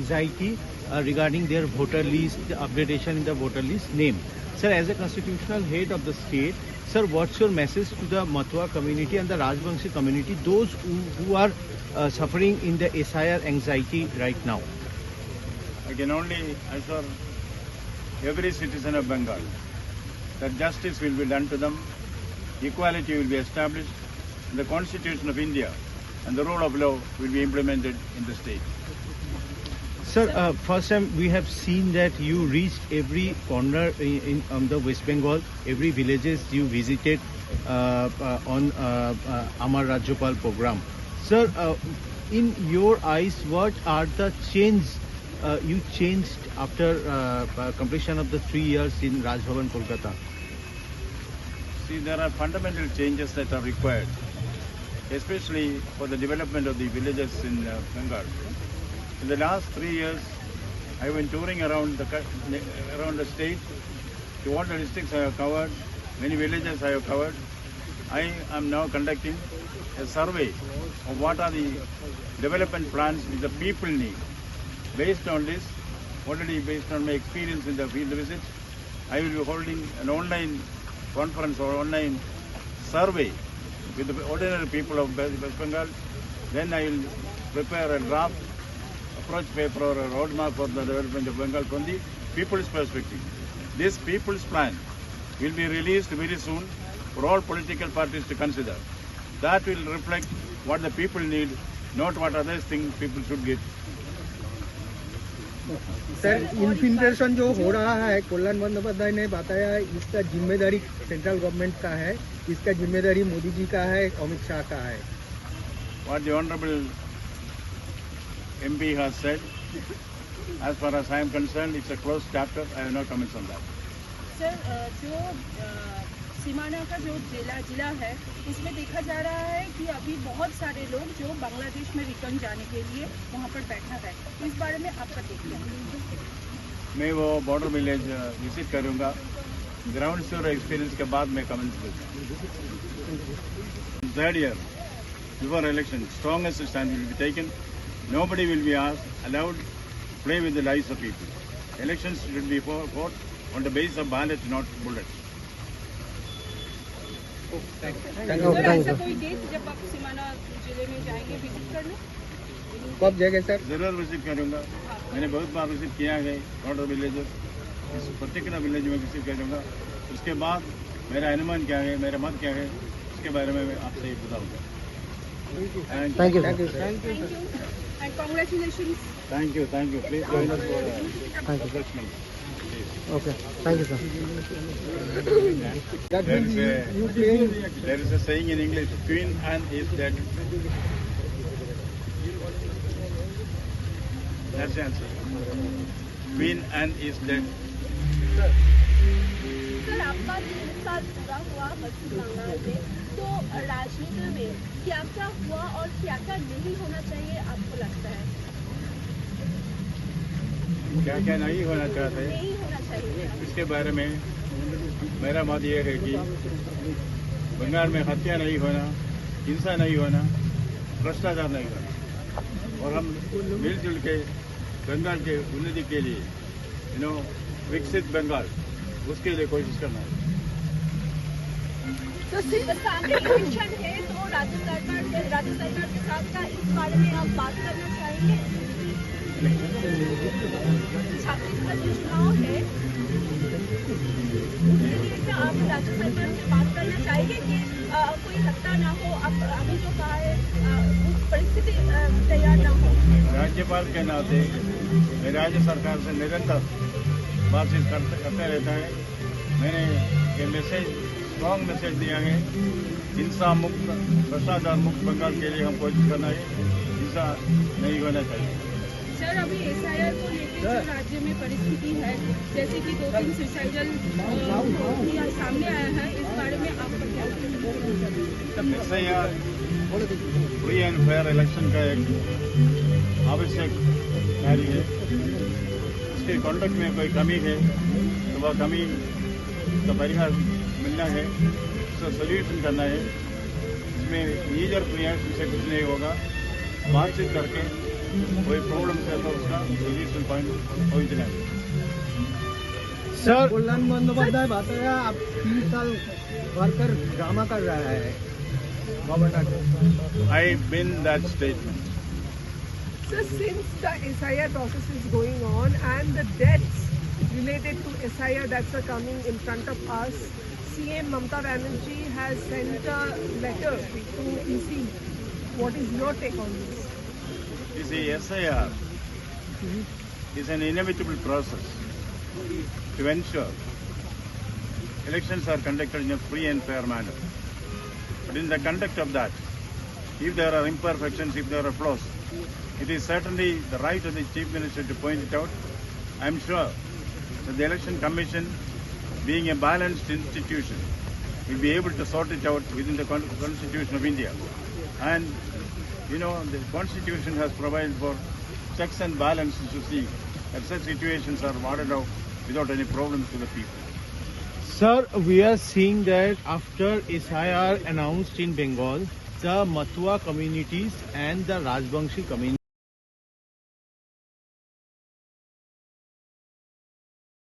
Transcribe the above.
anxiety regarding their voter list, the updatation in the voter list name. Sir, as a constitutional head of the state, sir, what's your message to the Mathua community and the Rajbangshi community, those who are suffering in the SIR anxiety right now? I can only assure every citizen of Bengal that justice will be done to them, equality will be established, and the Constitution of India and the rule of law will be implemented in the state. Sir, first time we have seen that you reached every corner in the West Bengal, every villages you visited on Amar Rajyapal program. Sir, in your eyes, what are the changes you changed after completion of the 3 years in Raj Bhavan, Kolkata? See, there are fundamental changes that are required, especially for the development of the villages in Bengal. In the last 3 years, I have been touring around the state. To all the districts I have covered, many villages I have covered. I am now conducting a survey of what are the development plans which the people need. Based on this, already based on my experience in the field visits, I will be holding an online conference or online survey with the ordinary people of West Bengal. Then I will prepare a draft approach paper or a roadmap for the development of Bengal from the people's perspective. This people's plan will be released very soon for all political parties to consider. That will reflect what the people need, not what others think people should get. Sir, infiltration जो हो रहा है, कल्याण बंदोपाध्याय ने बताया इसका जिम्मेदारी central government का है, इसका जिम्मेदारी मोदी जी का है, अमित शाह का है. What the honorable MP has said, as far as I am concerned, it's a closed chapter. I have no comments on that. Sir, जो सीमाना का जो जिला है, उसमें देखा जा रहा है कि अभी बहुत सारे लोग जो बांग्लादेश में रिटर्न जाने के लिए वहाँ पर बैठा है. इस बारे में आपका देखना है? मैं वो बॉर्डर विलेज विजिट करूँगा. ग्राउंड फ्लोर एक्सपीरियंस के बाद मैं कमेंट्स करूँगा. Third year, before election, strongest stand will be taken. Nobody will be allowed to play with the lives of people. Elections should be fought on the basis of ballot, not bullets. ऐसा कोई date जब आप सीमाना जिले में जाएंगे visit करने? कब जाएंगे सर? जरूर विजिट करूँगा. मैंने बहुत बार विजिट किया है बॉर्डर विलेजेस. इस पर्टिकुलर विलेज में विजिट करूँगा. उसके बाद मेरा अनुमान क्या है, मेरा मत क्या है, उसके बारे में मैं आपसे बताऊँगा. Thank you. And congratulations. Thank you. Please join us for refreshment. Okay, thank you, sir. There is a saying in English, Queen Anne is dead. That's the answer. Queen Anne is dead. Sir, आपका 3 साल पूरा हुआ पश्चिम बंगाल में, तो राजनीति में क्या क्या हुआ और क्या क्या नहीं होना चाहिए आपको लगता है? क्या क्या नहीं होना चाहते, नहीं होना चाहिए, इसके बारे में मेरा मत ये है कि बंगाल में हत्या नहीं होना, हिंसा नहीं होना, भ्रष्टाचार नहीं होना, और हम मिलजुल के बंगाल के उन्नति के लिए विकसित बंगाल, उसके लिए कोशिश करना है. तो सिर्फ सामने इलेक्शन है, तो राज्य सरकार के साथ का इस बारे में आप बात करना चाहेंगे? छत्तीसगढ़ में चुनाव है, आप राज्य सरकार से बात करना चाहेंगे कि कोई हत्या ना हो, अब अभी जो कहा है उस परिस्थिति तैयार ना हो? राज्यपाल के नाते राज्य सरकार से निरंतर बातचीत करते रहता है. मैंने ये मैसेज, स्ट्रॉन्ग मैसेज दिया है, हिंसा मुक्त, भ्रष्टाचार मुक्त बंगाल के लिए हम कोशिश करना है. हिंसा नहीं होना चाहिए. सर, अभी SIR को लेकर जो राज्य में परिस्थिति है, जैसे कि 2-3 सुसाइडल सामने आया है, इस बारे में आपका क्या कहना है? SIR free and fair election का एक आवश्यक कार्य है. उसके कॉन्डक्ट में कोई कमी है तो वह कमी का परिहार मिलना है, उसका सोल्यूशन करना है. इसमें नीजर प्रयास से कुछ नहीं होगा. बातचीत करके कोई प्रॉब्लम है तो उसका सोल्यूशन पॉइंट पहुंचना है। सर कल्याण बंदोपाध्याय बताया आप 3 साल वर्कर ड्रामा कर रहा है governor. I been that statement. So since the SIR process is going on and the deaths related to SIR that's coming in front of us, CM Mamata Banerjee has sent a letter to EC. What is your take on this? You see, SIR is an inevitable process to ensure elections are conducted in a free and fair manner. But in the conduct of that, if there are imperfections, if there are flaws, it is certainly the right of the Chief Minister to point it out. I am sure that the Election Commission, being a balanced institution, will be able to sort it out within the Constitution of India. And, you know, the Constitution has provided for checks and balances to see that such situations are warded out without any problems to the people. Sir, we are seeing that after SIR announced in Bengal, the Matua communities and the Rajbangshi community